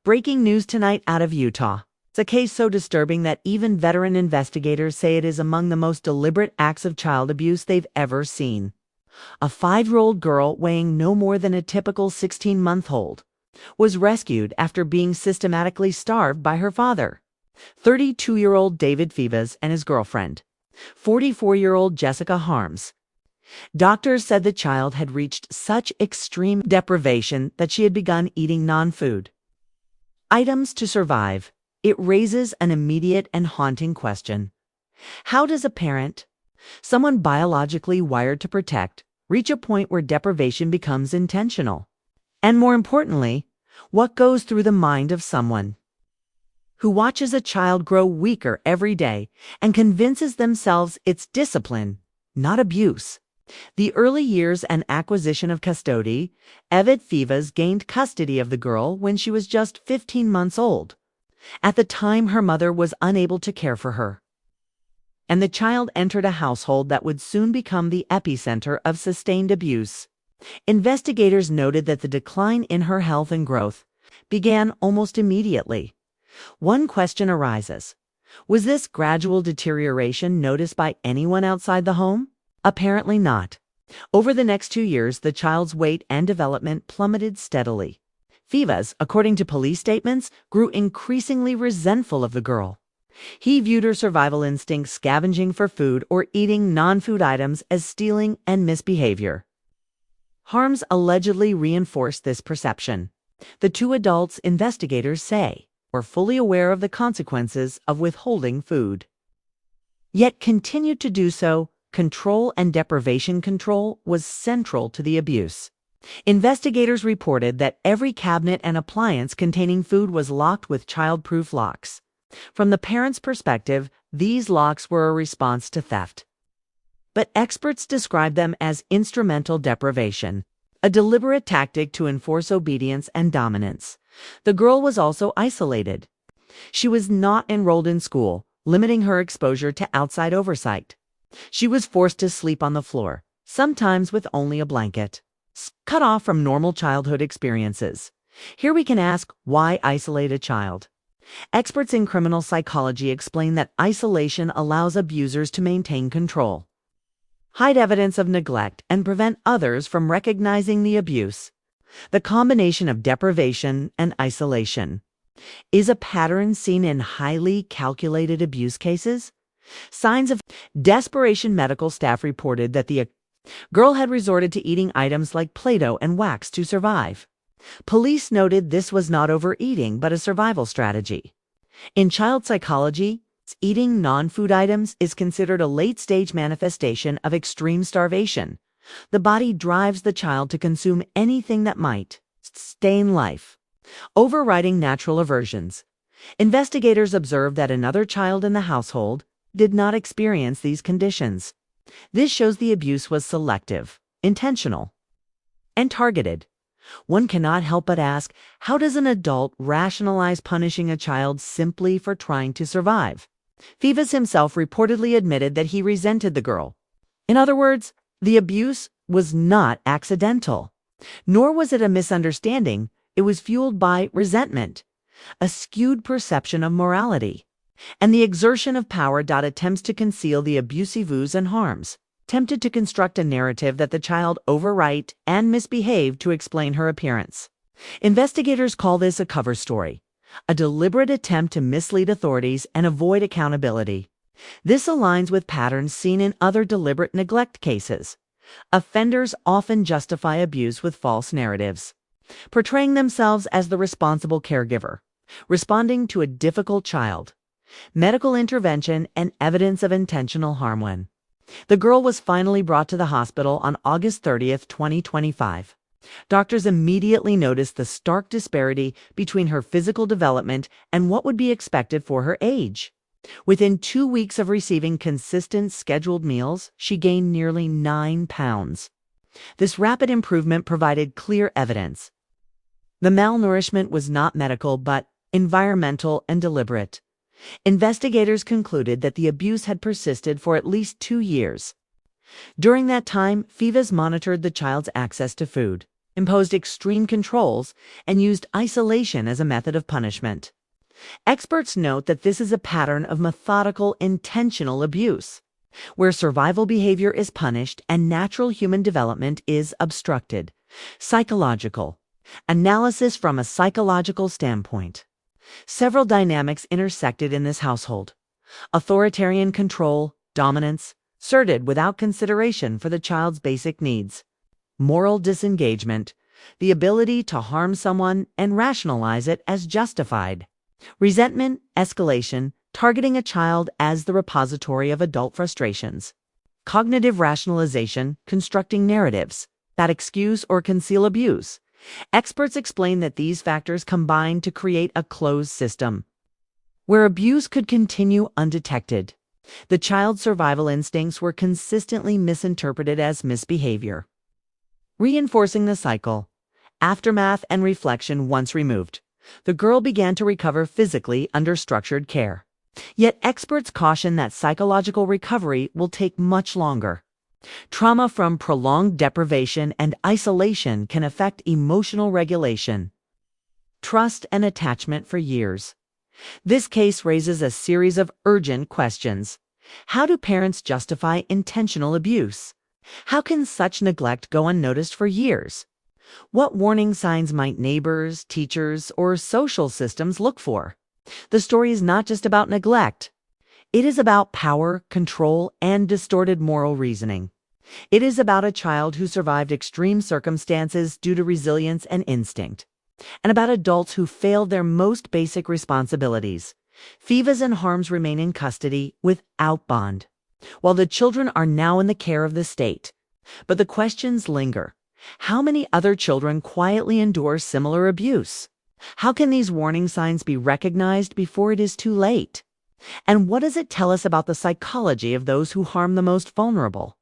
Breaking news tonight out of Utah. It's a case so disturbing that even veteran investigators say it is among the most deliberate acts of child abuse they've ever seen. A 5-year-old girl weighing no more than a typical 16-month-old was rescued after being systematically starved by her father. 32-year-old David Fivas and his girlfriend, 44-year-old Jessica Harms. Doctors said the child had reached such extreme deprivation that she had begun eating non-food items to survive. It raises an immediate and haunting question. How does a parent, someone biologically wired to protect, reach a point where deprivation becomes intentional? And more importantly, what goes through the mind of someone who watches a child grow weaker every day and convinces themselves it's discipline, not abuse? The early years and acquisition of custody. David Fivas gained custody of the girl when she was just 15 months old. At the time, her mother was unable to care for her, and the child entered a household that would soon become the epicenter of sustained abuse. Investigators noted that the decline in her health and growth began almost immediately. One question arises: was this gradual deterioration noticed by anyone outside the home? Apparently not. Over the next 2 years, the child's weight and development plummeted steadily. Fivas, according to police statements, grew increasingly resentful of the girl. He viewed her survival instincts, scavenging for food or eating non-food items, as stealing and misbehavior. Harms allegedly reinforced this perception. The two adults, investigators say, were fully aware of the consequences of withholding food, yet continued to do so. Control and deprivation control was central to the abuse. Investigators reported that every cabinet and appliance containing food was locked with child-proof locks. From the parents' perspective, these locks were a response to theft. But experts describe them as instrumental deprivation, a deliberate tactic to enforce obedience and dominance. The girl was also isolated. She was not enrolled in school, limiting her exposure to outside oversight. She was forced to sleep on the floor, sometimes with only a blanket, cut off from normal childhood experiences. Here we can ask, why isolate a child? Experts in criminal psychology explain that isolation allows abusers to maintain control, hide evidence of neglect, and prevent others from recognizing the abuse. The combination of deprivation and isolation is a pattern seen in highly calculated abuse cases. Signs of desperation. Medical staff reported that the girl had resorted to eating items like Play-Doh and wax to survive. Police noted this was not overeating but a survival strategy. In child psychology, eating non-food items is considered a late-stage manifestation of extreme starvation. The body drives the child to consume anything that might sustain life, overriding natural aversions. Investigators observed that another child in the household did not experience these conditions. This shows the abuse was selective, intentional, and targeted. One cannot help but ask, how does an adult rationalize punishing a child simply for trying to survive? Fivas himself reportedly admitted that he resented the girl. In other words, the abuse was not accidental, nor was it a misunderstanding. It was fueled by resentment, a skewed perception of morality, and the exertion of power. Attempts to conceal the abusive ooze and harms, tempted to construct a narrative that the child overwrought and misbehaved to explain her appearance. Investigators call this a cover story, a deliberate attempt to mislead authorities and avoid accountability. This aligns with patterns seen in other deliberate neglect cases. Offenders often justify abuse with false narratives, portraying themselves as the responsible caregiver, responding to a difficult child. Medical intervention and evidence of intentional harm. When the girl was finally brought to the hospital on August 30th, 2025, doctors immediately noticed the stark disparity between her physical development and what would be expected for her age. Within 2 weeks of receiving consistent scheduled meals, she gained nearly 9 pounds. This rapid improvement provided clear evidence. The malnourishment was not medical but environmental and deliberate. Investigators concluded that the abuse had persisted for at least 2 years. During that time, Fivas monitored the child's access to food, imposed extreme controls, and used isolation as a method of punishment. Experts note that this is a pattern of methodical, intentional abuse, where survival behavior is punished and natural human development is obstructed. Psychological analysis from a psychological standpoint. Several dynamics intersected in this household. Authoritarian control, dominance, exerted without consideration for the child's basic needs. Moral disengagement, the ability to harm someone and rationalize it as justified. Resentment, escalation, targeting a child as the repository of adult frustrations. Cognitive rationalization, constructing narratives that excuse or conceal abuse. Experts explain that these factors combine to create a closed system where abuse could continue undetected. The child's survival instincts were consistently misinterpreted as misbehavior. Reinforcing the cycle. Aftermath and reflection once removed, the girl began to recover physically under structured care. Yet experts caution that psychological recovery will take much longer. Trauma from prolonged deprivation and isolation can affect emotional regulation, trust, and attachment for years. This case raises a series of urgent questions. How do parents justify intentional abuse? How can such neglect go unnoticed for years? What warning signs might neighbors, teachers, or social systems look for? The story is not just about neglect. It is about power, control, and distorted moral reasoning. It is about a child who survived extreme circumstances due to resilience and instinct, and about adults who failed their most basic responsibilities. Fivas and Harms remain in custody without bond, while the children are now in the care of the state. But the questions linger. How many other children quietly endure similar abuse? How can these warning signs be recognized before it is too late? And what does it tell us about the psychology of those who harm the most vulnerable?